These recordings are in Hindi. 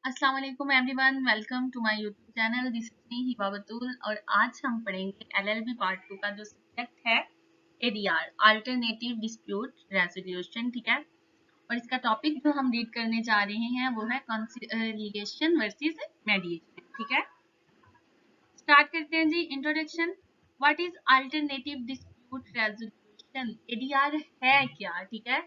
अस्सलाम वालेकुम everyone, welcome to my YouTube channel. This is me Hiba Batool और आज हम पढ़ेंगे एलएलबी पार्ट 2 का जो सब्जेक्ट है एडीआर, अल्टरनेटिव डिस्प्यूट रेजोल्यूशन। ठीक है, और इसका टॉपिक जो हम रीड करने जा रहे हैं वो है कंसिलिएशन वर्सेस मेडिएशन। ठीक है, स्टार्ट करते हैं जी। Introduction. What is alternative dispute resolution? ADR है क्या? ठीक है,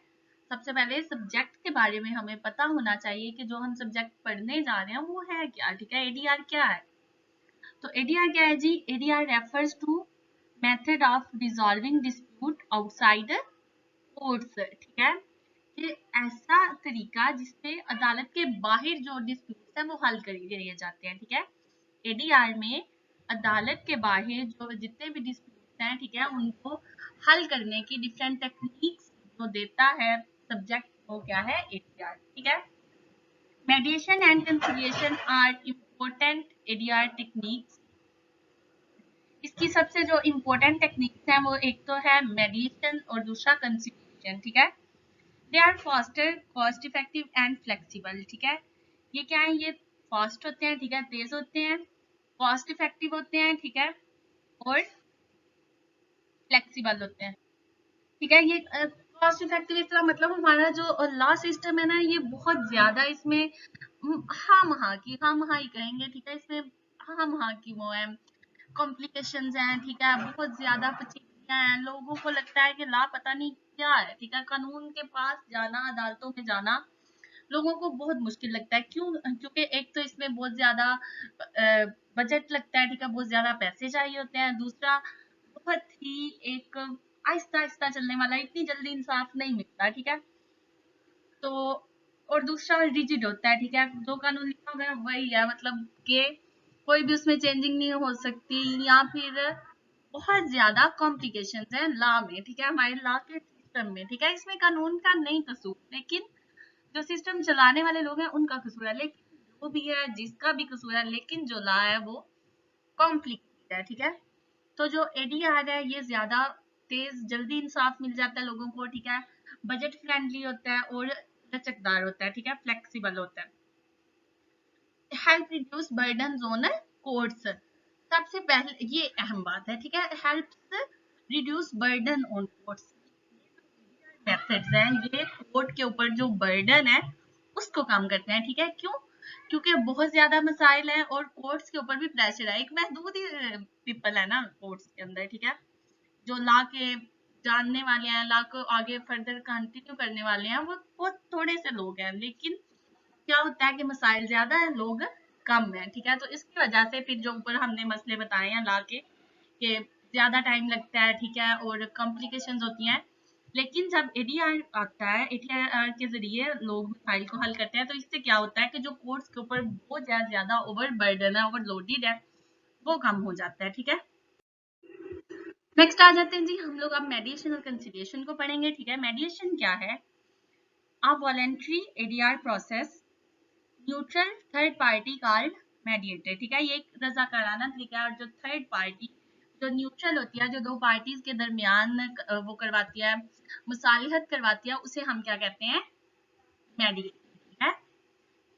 सबसे पहले सब्जेक्ट के बारे में हमें पता होना चाहिए कि जो हम सब्जेक्ट पढ़ने जा रहे हैं वो है क्या। ठीक है, एडीआर क्या है? तो एडीआर क्या है जी? ADR refers to method of resolving dispute outside courts. ठीक है, कि ऐसा तरीका जिससे अदालत के बाहर जो डिस्प्यूट है वो हल कर लिए जाते हैं। ठीक है, एडीआर में अदालत के बाहर जो जितने भी डिस्प्यूट हैं, ठीक है, उनको हल करने की डिफरेंट टेक्निक्स जो देता है सब्जेक्ट, वो क्या है? एडीआर। ठीक है, mediation and conciliation are important ADR techniques. इसकी सबसे जो इम्पोर्टेंट टेक्निक्स हैं वो एक तो है मेडिएशन और दूसरा कंसिलिएशन। ठीक है, they are faster, cost effective and flexible. ठीक है, ये क्या है? ये फास्ट होते हैं, ठीक है, तेज होते हैं, कॉस्ट इफेक्टिव होते हैं, ठीक है, और फ्लेक्सिबल होते हैं। ठीक है, ये कॉस्ट इफेक्टिव इसका मतलब हमारा जो लॉ सिस्टम है ना, ये बहुत ज्यादा इसमें हाँ महा ही कहेंगे। ठीक है, इसमें हाँ महा की वो है, कॉम्प्लिकेशंस हैं। ठीक है, बहुत ज्यादा पेचीदगियां हैं, लोगों को लगता है कि लॉ पता नहीं क्या है। ठीक है, कानून के पास जाना, अदालतों में जाना लोगों को बहुत मुश्किल लगता है। क्यों? क्योंकि एक तो इसमें बहुत ज्यादा बजट लगता है। ठीक है, बहुत ज्यादा पैसे चाहिए होते हैं। दूसरा, बहुत ही एक आहिस्ता आहिस्ता चलने वाला, इतनी जल्दी इंसाफ नहीं मिलता। ठीक है, तो और दूसरा रिजिड होता है। ठीक है, जो कानून लिखा हुआ है वही है, मतलब कि कोई भी उसमें चेंजिंग नहीं हो सकती, या फिर बहुत ज्यादा कॉम्प्लिकेशंस हैं लॉ में। ठीक है, हमारे लॉ के सिस्टम में। ठीक है, इसमें कानून का नहीं कसूर, लेकिन जो सिस्टम चलाने वाले लोग हैं उनका कसूर है। लेकिन जो भी है, जिसका भी कसूर है, लेकिन जो लॉ है वो कॉम्प्लिकेटेड है। ठीक है, तो जो एडीआर है ये ज्यादा तेज, जल्दी इंसाफ मिल जाता है लोगों को। ठीक है, बजट फ्रेंडली होता है और लचकदार होता है। ठीक है, फ्लेक्सिबल होता है, help reduce burden on courts. सबसे पहले ये अहम बात है। ठीक है, helps reduce burden on courts. Methods हैं, ये कोर्ट के ऊपर जो बर्डन है उसको कम करते हैं। ठीक है, क्यों? क्योंकि बहुत ज्यादा मसाइल हैं और कोर्ट्स के ऊपर भी प्रेशर है। एक महदूद ही पीपल है ना कोर्ट्स के अंदर। ठीक है, जो लॉ के जानने वाले हैं, लॉ को आगे फर्दर कंटिन्यू करने वाले हैं, वो बहुत थोड़े से लोग हैं। लेकिन क्या होता है कि मसाइल ज्यादा है, लोग कम है। ठीक है, तो इसकी वजह से फिर जो ऊपर हमने मसले बताए हैं लॉ के, कि ज्यादा टाइम लगता है। ठीक है, और कॉम्प्लिकेशंस होती हैं। लेकिन जब एडीआर आता है, एडीआर के जरिए लोग मसाइल को हल करते हैं, तो इससे क्या होता है कि जो कोर्ट्स के ऊपर बहुत ज्यादा ओवर बर्डन है, ओवरलोडेड है, वो कम हो जाता है। ठीक है, नेक्स्ट आ जाते हैं जी हम लोग अब मेडिएशन और कंसिलिएशन को पढ़ेंगे। ठीक है, मेडिएशन क्या है? A voluntary ADR process, neutral third party called mediator. ठीक है, ये एक रजाकाराना तरीका है, और जो थर्ड पार्टी जो न्यूट्रल होती है, जो दो पार्टीज के दरमियान वो करवाती है, मुसालिहत करवाती है, उसे हम क्या कहते हैं? मेडिएटर। ठीक है,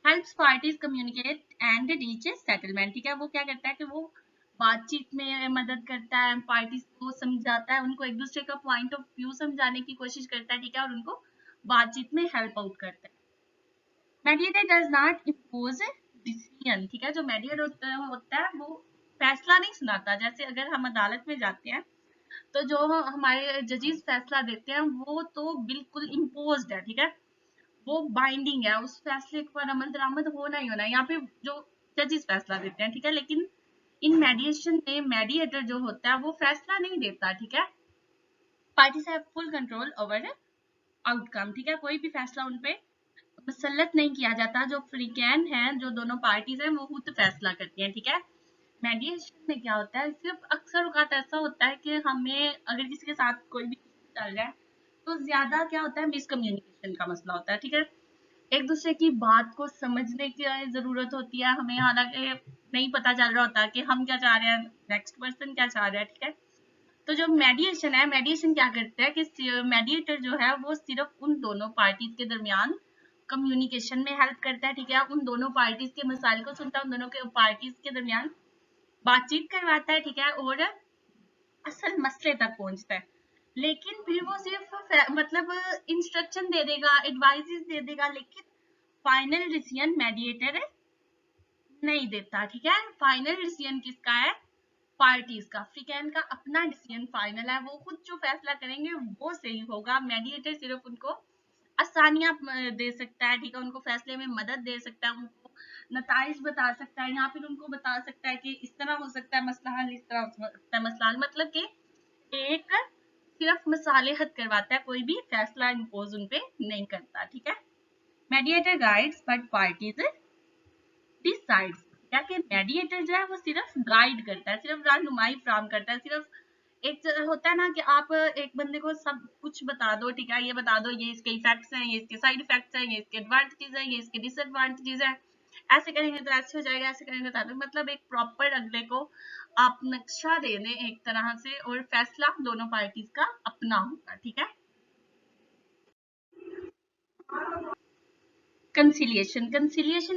helps parties communicate and reach settlement. ठीक है, वो क्या करता है कि वो बातचीत में मदद करता है, पार्टीज को समझाता है, उनको एक दूसरे का पॉइंट ऑफ व्यू समझाने की कोशिश करता है। ठीक है, और उनको बातचीत में हेल्प आउट करता है। Mediator does not impose decision. ठीक है, जो मेडिएटर होता है वो फैसला नहीं सुनाता। जैसे अगर हम अदालत में जाते हैं तो जो हमारे जजेस फैसला देते हैं वो तो बिल्कुल इम्पोज्ड है। ठीक है, वो बाइंडिंग है, उस फैसले पर अमल दरामद होना ही होना है, यहाँ पे जो जजेस फैसला देते हैं। ठीक है, लेकिन इन मेडिएशन में मेडिएटर जो होता है वो फैसला नहीं देता। ठीक है, parties have full control over outcome. ठीक है, कोई भी फैसला उन पे मुसल्लत नहीं किया जाता। जो फ्रीकैन है, जो दोनों पार्टीज हैं, वो खुद फैसला करती हैं। ठीक है, मेडिएशन में क्या होता है, सिर्फ अक्सर औकात ऐसा होता है कि हमें अगर किसी के साथ कोई भी चल रहा है तो ज्यादा क्या होता है, मिसकम्युनिकेशन का मसला होता है। ठीक है, एक दूसरे की बात को समझने की जरूरत होती है हमें, हालांकि नहीं पता चल रहा होता कि हम क्या चाह रहे हैं, नेक्स्ट पर्सन क्या चाह रहा है। ठीक है, तो जो मेडिएशन है, मेडिएशन क्या करता है कि मेडिएटर जो है वो सिर्फ उन दोनों पार्टीज के दरमियान कम्युनिकेशन में हेल्प करता है, ठीक है, उन दोनों पार्टीज के मसाइल को सुनता है, उन दोनों के पार्टीज के दरमियान बातचीत करवाता है, ठीक है, और असल मसले तक पहुंचता है। लेकिन फिर वो सिर्फ मतलब इंस्ट्रक्शन दे देगा, एडवाइसेस दे देगा, लेकिन फाइनल डिसीजन मेडिएटर नहीं देता, ठीक है। फाइनल डिसीजन किसका है? पार्टीज का। अफ्रीकन का अपना डिसीजन फाइनल है, वो खुद जो फैसला करेंगे वो सही होगा। मेडिएटर सिर्फ उनको आसानियां दे सकता है, ठीक है, उनको फैसले में मदद दे सकता है, उनको नताइज बता सकता है, या फिर उनको बता सकता है कि इस तरह हो सकता है मसला हल, इस तरह हो सकता है मसला हल, मतलब कि एक सिर्फ मसाले हद करवाता है, कोई भी फैसला इम्पोज उनपे नहीं करता, ठीक है। Mediator guides but parties decides. क्या कि मेडिएटर जो है वो सिर्फ गाइड करता है, सिर्फ रहनुमाई फराहम करता है, सिर्फ एक होता है ना कि आप एक बंदे को सब कुछ बता दो, ठीक है, ये बता दो ये इसके इफेक्ट्स हैं, ये इसके साइड इफेक्ट्स हैं, ये इसके एडवांटेजेस हैं, ये इसके डिसएडवांटेजेस हैं, ऐसे करेंगे तो ऐसे हो जाएगा, ऐसे करेंगे तो ऐसे, मतलब एक प्रॉपर अगले को आप नक्शा दे दें एक तरह से, और फैसला दोनों पार्टीज का अपना होगा, ठीक है। कंसिलिएशन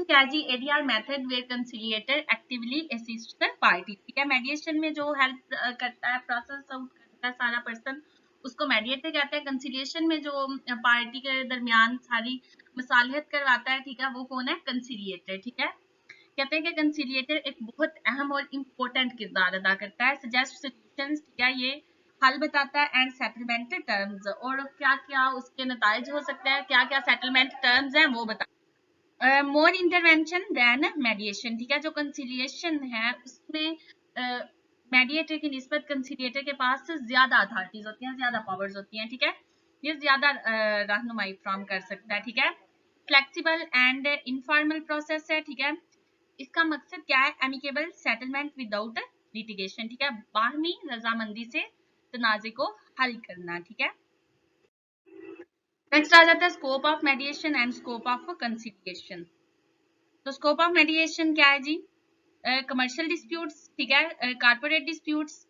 क्या है जी? ADR method where conciliator actively assist the party, ठीक है। मेडिएशन में जो हेल्प करता है, प्रोसेस आउट करता है सारा पर्सन, उसको मेडिएटर कहते हैं। कंसिलिएशन में जो पार्टी के दरमियान सारी मसालहत करवाता है, ठीक है, वो कौन है? कंसिलिएटर, ठीक है। कहते हैं कि कंसिलिएटर एक बहुत अहम और इम्पोर्टेंट किरदार अदा करता है। सजेस्ट सॉल्यूशंस, ठीक है, ये हल बताता है, एंड सेटलमेंट टर्म्स, और क्या क्या उसके नताइज हो सकते हैं, क्या क्या सेटलमेंट टर्म्स हैं वो बता। मोर इंटरवेंशन देन मेडिएशन, ठीक है। जो कंसिलिएशन है उसमें मेडिएटर की निस्बत कंसिलिएटर के पास ज्यादा अथॉरिटीज होती हैं, ज्यादा पावर्स होती हैं, ठीक है। ये ज्यादा रहनुमाई फ्राहम कर सकता है, ठीक है। फ्लेक्सिबल एंड इनफॉर्मल प्रोसेस है, ठीक है। इसका मकसद क्या है? एमिकेबल सेटलमेंट विदाउट लिटिगेशन, ठीक है, बाहमी रजामंदी से तनाजे को हल करना, ठीक है। नेक्स्ट आ जाता है scope of मेडिएशन and scope of conciliation. तो स्कोप ऑफ मेडिएशन क्या है जी? कमर्शियल डिस्प्यूट्स, ठीक है, कारपोरेट डिस्प्यूट्स,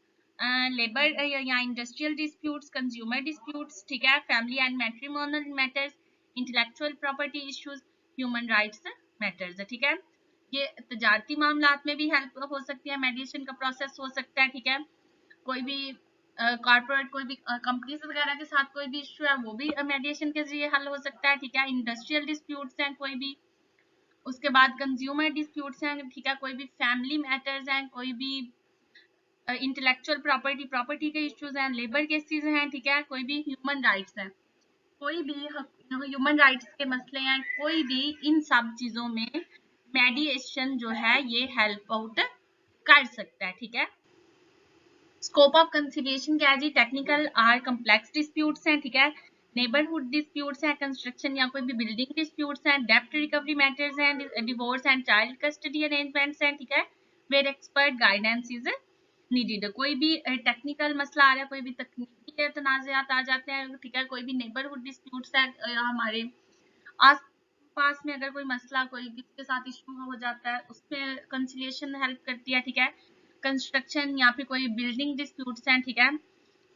लेबर या इंडस्ट्रियल डिस्प्यूट्स, कंज्यूमर डिस्प्यूट्स, ठीक है, family and matrimonial matters, intellectual property issues, human rights matters, ठीक है। ये तजारती मामलात में भी हेल्प हो सकती है, मेडिएशन का प्रोसेस हो सकता है, ठीक है। कोई भी कॉर्पोरेट कोई भी कंपनीज वगैरह के साथ कोई भी इश्यू है वो भी मेडिएशन के जरिए हल हो सकता है, ठीक है। इंडस्ट्रियल डिस्प्यूट्स हैं कोई भी, उसके बाद कंज्यूमर डिस्प्यूट्स हैं, ठीक है, कोई भी फैमिली मैटर्स हैं, कोई भी इंटेलेक्चुअल प्रॉपर्टी के इश्यूज हैं, लेबर केसेस हैं, ठीक है, कोई भी ह्यूमन राइट्स हैं, कोई भी ह्यूमन राइट्स के मसले हैं, कोई भी, इन सब चीजों में मेडिएशन जो है ये हेल्प आउट कर सकता है, ठीक है। स्कोप ऑफ कंसिलिएशन क्या है जी? टेक्निकल और कम्प्लेक्स डिस्प्यूट्स हैं, ठीक है, नेबरहुड डिस्प्यूट्स हैं, कंस्ट्रक्शन या कोई भी बिल्डिंग डिस्प्यूट्स हैं, डेप्ट रिकवरी मैटर्स हैं, divorce and child custody arrangements हैं, ठीक है, where expert guidance is needed. कोई भी टेक्निकल मसला आ रहा है, कोई भी तकनीकी तनाज़ात आ जाते हैं, ठीक है, कोई भी नेबरहुड डिस्प्यूट्स है, हमारे आस पास में अगर कोई मसला कोई किसके साथ इशू हो जाता है, उसमें कंसिलिएशन हेल्प करती है, ठीक है। कंस्ट्रक्शन या फिर कोई बिल्डिंग डिस्प्यूट्स हैं, ठीक है।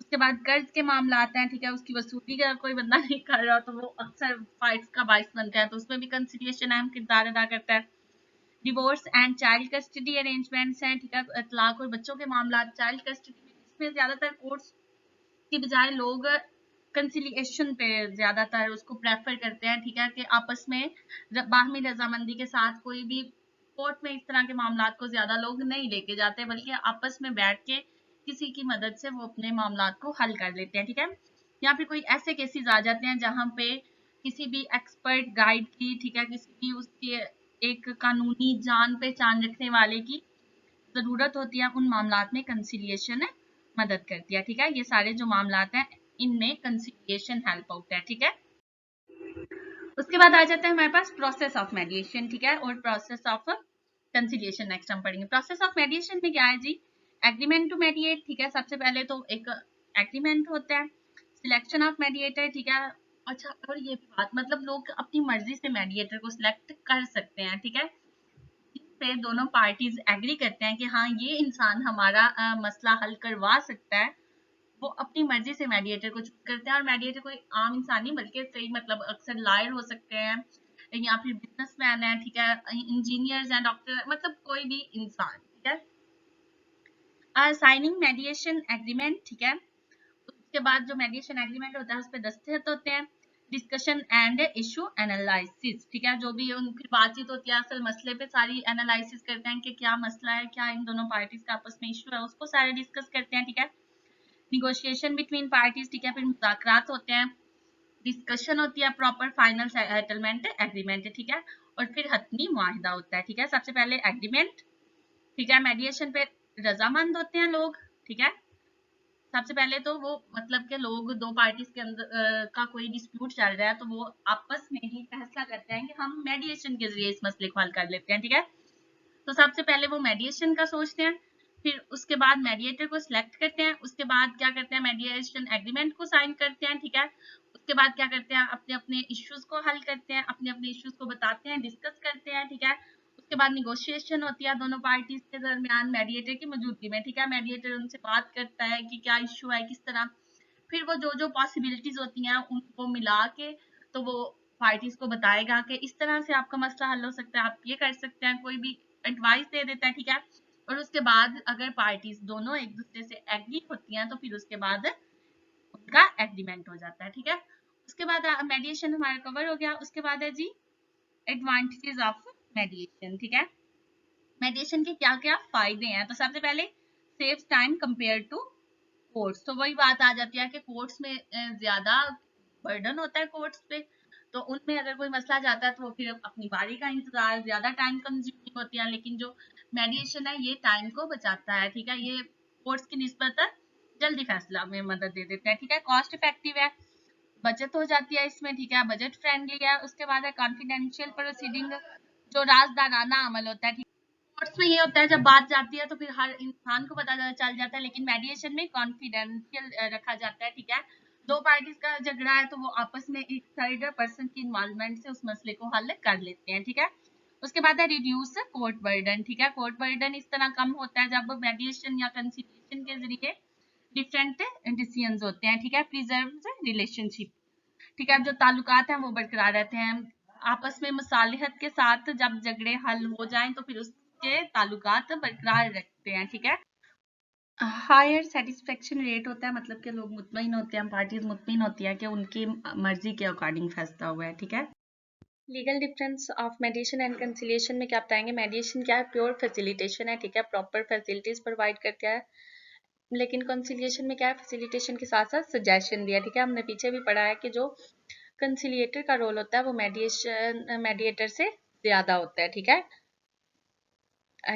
उसके बाद कर्ज के मामला आते हैं, ठीक है, उसकी वसूली अगर कोई बंदा नहीं कर रहा तो वो अक्सर फाइट्स का बाइस बनता है, तो उसमें भी कंसिलिएशन अहम किरदार अदा करता है। Divorce and child custody arrangements हैं, ठीक है, तलाक और बच्चों के मामला, चाइल्ड कस्टडी में इसमें ज्यादातर कोर्ट्स की बजाय लोग कंसिलिएशन पे ज्यादातर उसको प्रेफर करते हैं, ठीक है, कि आपस में बाहमी रजामंदी के साथ कोई भी कोर्ट में इस तरह के मामलात को ज्यादा लोग नहीं लेके जाते, बल्कि आपस में बैठ के किसी की मदद से वो अपने मामलात को हल कर लेते हैं, ठीक है। या फिर कोई ऐसे केसेस आ जाते हैं जहां पे किसी भी एक्सपर्ट गाइड की, ठीक है, किसी भी उसके एक कानूनी जान पहचान रखने वाले की जरूरत होती है, उन मामलात में कंसिलिएशन मदद करती है, ठीक है। ये सारे जो मामलात हैं इनमें कंसिलिएशन हेल्प आउट है, ठीक है। उसके बाद आ जाता है हमारे पास प्रोसेस ऑफ मेडिएशन, ठीक है, और प्रोसेस ऑफ कंसिलिएशन नेक्स्ट हम पढ़ेंगे। प्रोसेस ऑफ मेडिएशन में क्या है जी? एग्रीमेंट टू मेडिएट, ठीक है, सबसे पहले तो एक एग्रीमेंट होता है, सिलेक्शन ऑफ मेडिएटर, ठीक है। अच्छा, और ये भी बात, मतलब लोग अपनी मर्जी से मेडिएटर को सिलेक्ट कर सकते हैं, ठीक है, पे दोनों पार्टीज एग्री करते हैं कि हाँ ये इंसान हमारा मसला हल करवा सकता है, वो अपनी मर्जी से मेडिएटर को चूज करते हैं। और मेडिएटर कोई आम इंसान नहीं बल्कि सही मतलब अक्सर लॉयर हो सकते हैं, या फिर बिजनेसमैन है, ठीक है, इंजीनियर्स हैं, डॉक्टर, मतलब कोई भी इंसान, ठीक है। साइनिंग मेडिएशन एग्रीमेंट, ठीक है, उसके बाद जो मेडिएशन एग्रीमेंट होता है उस पर दस्तखत होते हैं। डिस्कशन एंड इशू एनालिसिस, ठीक है, जो भी फिर बातचीत होती है असल मसले पे, सारी एनालिसिस करते हैं कि क्या मसला है, क्या इन दोनों पार्टीज का आपस में इशू है, उसको सारे डिस्कस करते हैं, ठीक है। निगोशिएशन बिटवीन पार्टीज, ठीक है, फिर मुज़ाकरात होते हैं, डिस्कशन होती है, प्रॉपर फाइनल सेटलमेंट एग्रीमेंट, ठीक है, और फिर हतमी मुआहिदा होता है, ठीक है। सबसे पहले एग्रीमेंट, ठीक है, मेडिएशन पे रजामंद होते हैं लोग, ठीक है। सबसे पहले तो वो मतलब के लोग दो पार्टीज के अंदर का कोई डिस्प्यूट चल रहा है तो वो आपस में ही फैसला करते हैं कि हम मेडिएशन के जरिए इस मसले को हल कर लेते हैं, ठीक है। तो सबसे पहले वो मेडिएशन का सोचते हैं, फिर उसके बाद मेडिएटर को सिलेक्ट करते हैं, उसके बाद क्या करते हैं, मेडिएशन एग्रीमेंट को साइन करते हैं, ठीक है। उसके बाद क्या करते हैं, अपने अपने इश्यूज को हल करते हैं, अपने अपने इश्यूज को बताते हैं, डिस्कस करते हैं, ठीक है। उसके बाद निगोशिएशन होती है दोनों पार्टीज के दरमियान मेडिएटर की मौजूदगी में, ठीक है। मेडिएटर उनसे बात करता है कि क्या इश्यू है, किस तरह, फिर वो जो जो पॉसिबिलिटीज होती हैं उनको मिला के तो वो पार्टीज को बताएगा कि इस तरह से आपका मसला हल हो सकता है, आप ये कर सकते हैं, कोई भी एडवाइस दे देता है, ठीक है। और उसके बाद अगर पार्टीज दोनों एक दूसरे से एग्री होती हैं तो फिर उसके बाद उनका एग्रीमेंट हो जाता है, ठीक है। उसके बाद मेडिएशन हमारा कवर हो गया। उसके बाद है जी एडवांटेजेस ऑफ मेडिएशन, ठीक है। मेडिएशन के क्या क्या फायदे हैं, तो सबसे पहले saves time compare to courts, तो वही बात आ जाती है कि कोर्ट्स में ज्यादा बर्डन होता है कोर्ट्स पे, तो उनमें अगर कोई मसला जाता है तो वो फिर अपनी बारी का इंतजार, ज्यादा टाइम कंज्यूमिंग होती है, लेकिन जो मेडिएशन है ये टाइम को बचाता है, ठीक है, ये कोर्ट्स की निस्बत जल्दी फैसला में मदद दे देता है, ठीक है। कॉस्ट इफेक्टिव है, बचत हो जाती है इसमें, ठीक है, बजट फ्रेंडली है। उसके बाद है कॉन्फिडेंशियल प्रोसीडिंग, जो राजदाराना अमल होता है, कोर्ट्स में ये होता है जब बात जाती है तो फिर हर इंसान को पता चल जाता है, लेकिन मेडिएशन में कॉन्फिडेंशियल रखा जाता है, ठीक है। दो पार्टीज का झगड़ा है तो वो आपस में एक थर्ड पर्सन की इन्वॉल्वमेंट से उस मसले को हल कर लेते हैं, ठीक है। उसके बाद है रिड्यूस कोर्ट बर्डन, ठीक है, कोर्ट बर्डन इस तरह कम होता है जब मेडिएशन या कंसिलिएशन के जरिए डिफरेंट डिसीजंस होते हैं, ठीक है। प्रिजर्व रिलेशनशिप, ठीक है, जो ताल्लुकात हैं वो बरकरार रहते हैं, आपस में मसालिहत के साथ जब झगड़े हल हो जाएं तो फिर उसके ताल्लुकात बरकरार रखते हैं, ठीक है। हायर सेटिस्फेक्शन रेट होता है, मतलब कि लोग मुतमईन होते हैं, पार्टीज मुतमईन होती है कि उनकी मर्जी के अकॉर्डिंग फैसला हुआ है, ठीक है। Legal difference of मेडिएशन and conciliation में क्या बताएंगे, मेडिएशन क्या है, प्योर फैसिलिटेशन है, ठीक है, प्रॉपर फैसिलिटीज प्रोवाइड करता है, लेकिन कंसिलिएशन में क्या है, फैसिलिटेशन के साथ साथ सजेशन दिया, ठीक है। हमने पीछे भी पढ़ा है कि जो कंसिलिएटर का रोल होता है वो मेडिएटर से ज्यादा होता है, ठीक है।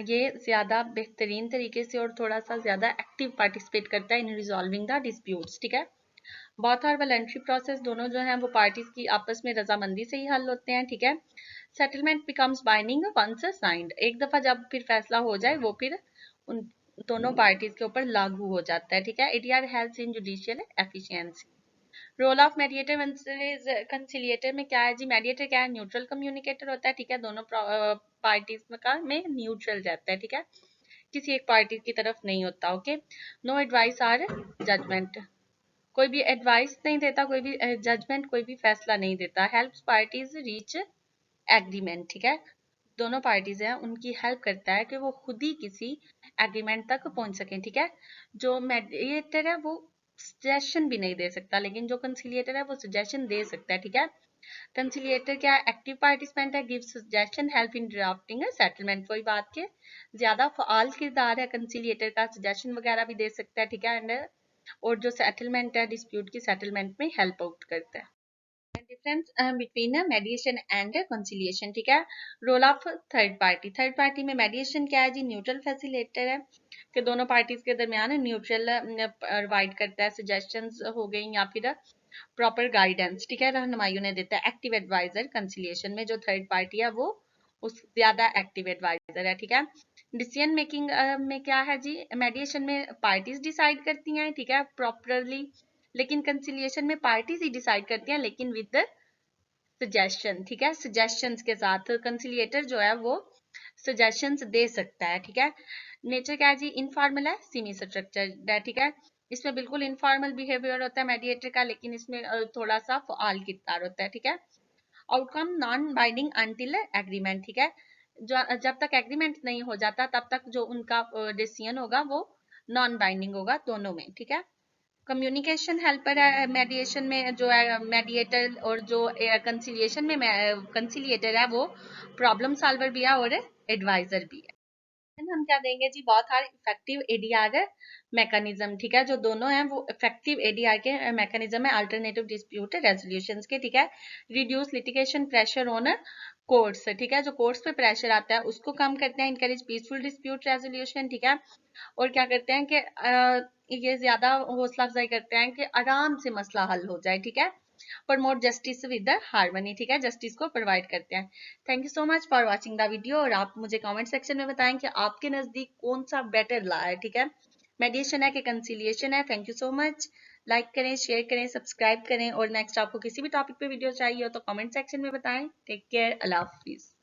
ये ज्यादा बेहतरीन तरीके से और थोड़ा सा ज्यादा एक्टिव पार्टिसिपेट करता है इन रिजॉल्विंग द डिस्प्यूट्स, ठीक है। बोथ आर वॉलंटरी प्रोसेस, दोनों जो है वो पार्टीज की आपस में रजामंदी से ही हल होते हैं, ठीक है। Settlement becomes binding once signed, एक दफा जब फिर फैसला हो जाए वो फिर उन दोनों पार्टीज के ऊपर लागू हो जाता है, ठीक है। It are helps in judicial efficiency. Role of mediator conciliator में क्या है जी, मेडिएटर क्या है, न्यूट्रल कम्युनिकेटर होता है, ठीक है, दोनों पार्टीज में न्यूट्रल रहता है, ठीक है, किसी एक पार्टी की तरफ नहीं होता, okay. No advice or judgement, कोई भी एडवाइस नहीं देता, कोई भी जजमेंट, कोई भी फैसला नहीं देता। हेल्प्स पार्टीज रीच एग्रीमेंट, ठीक है, दोनों पार्टीज हैं उनकी हेल्प करता है कि वो खुद ही किसी एग्रीमेंट तक पहुंच सकें, ठीक है। जो मेडिएटर है वो सजेशन भी नहीं दे सकता, लेकिन जो कंसिलिएटर है वो सजेशन दे सकता है, ठीक है। कंसिलिएटर क्या एक्टिव पार्टिसिपेंट है, give suggestion, help in drafting settlement, वही बात के ज्यादा फाल किरदार है कंसिलिएटर का, सजेशन वगैरह भी दे सकता है, ठीक है, एंड और जो सेटलमेंट है डिस्प्यूट की सेटलमेंट में हेल्प आउट करता है। Difference between mediation and conciliation, ठीक है। रोल ऑफ थर्ड पार्टी में मेडिएशन क्या है जी, न्यूट्रल फैसिलिटेटर है कि दोनों पार्टीज के दरमियान न्यूट्रल प्रोवाइड करता है, सजेशंस हो गई या फिर प्रॉपर गाइडेंस, ठीक है, रहनुमाई उन्हें देता है। एक्टिव एडवाइजर कंसिलिएशन में जो थर्ड पार्टी है वो उस ज्यादा एक्टिव एडवाइजर है, ठीक है। डिसीजन मेकिंग में क्या है जी, मेडिएशन में पार्टीज डिसाइड करती हैं, ठीक है, प्रॉपरली, लेकिन कंसिलिएशन में पार्टीज ही डिसाइड करती हैं लेकिन विद सजेशन, ठीक है, सजेशंस के साथ कंसिलिएटर जो है वो सजेशंस दे सकता है, ठीक है। नेचर क्या है जी, इनफॉर्मल है, सेमी स्ट्रक्चर्ड है, ठीक है, इसमें बिल्कुल इनफॉर्मल बिहेवियर होता है मेडिएटर का, लेकिन इसमें थोड़ा सा फाल किरदार होता है, ठीक है। Outcome non binding until agreement, ठीक है। जब तक एग्रीमेंट नहीं हो जाता तब तक जो उनका डिसीजन होगा वो नॉन बाइंडिंग होगा दोनों में, ठीक है। कम्युनिकेशन हेल्पर है मेडिएशन में, जो है मेडिएटर, और जो कंसिलिएशन में कंसिलिएटर है वो प्रॉब्लम सॉल्वर भी है और एडवाइजर भी है। हम क्या देंगे जी, बहुत सारे इफेक्टिव एडीआर मैकेनिज्म, ठीक है। जो दोनों हैं वो इफेक्टिव एडीआर के मैकेनिज्म है, अल्टरनेटिव डिस्प्यूट रेजोल्यूशन के, ठीक है। Reduce litigation pressure on courts, ठीक है। जो कोर्ट्स पे प्रेशर आता है उसको कम करते हैं, इनकरेज पीसफुल डिस्प्यूट रेजोल्यूशन, ठीक है। और क्या करते हैं कि ये ज्यादा हौसला अफजाई करते हैं कि आराम से मसला हल हो जाए, ठीक है। Promote justice with the harmony, ठीक है, जस्टिस को प्रोवाइड करते हैं। Thank you so much for watching the video, और आप मुझे कमेंट सेक्शन में बताएं कि आपके नजदीक कौन सा बेटर ला है, ठीक है, मेडिएशन है कि कंसिलिएशन है। Thank you so much. Like करें, शेयर करें, सब्सक्राइब करें, और नेक्स्ट आपको किसी भी टॉपिक पे वीडियो चाहिए हो तो कमेंट सेक्शन में बताएं। टेक केयर, अल्लाह हाफिज।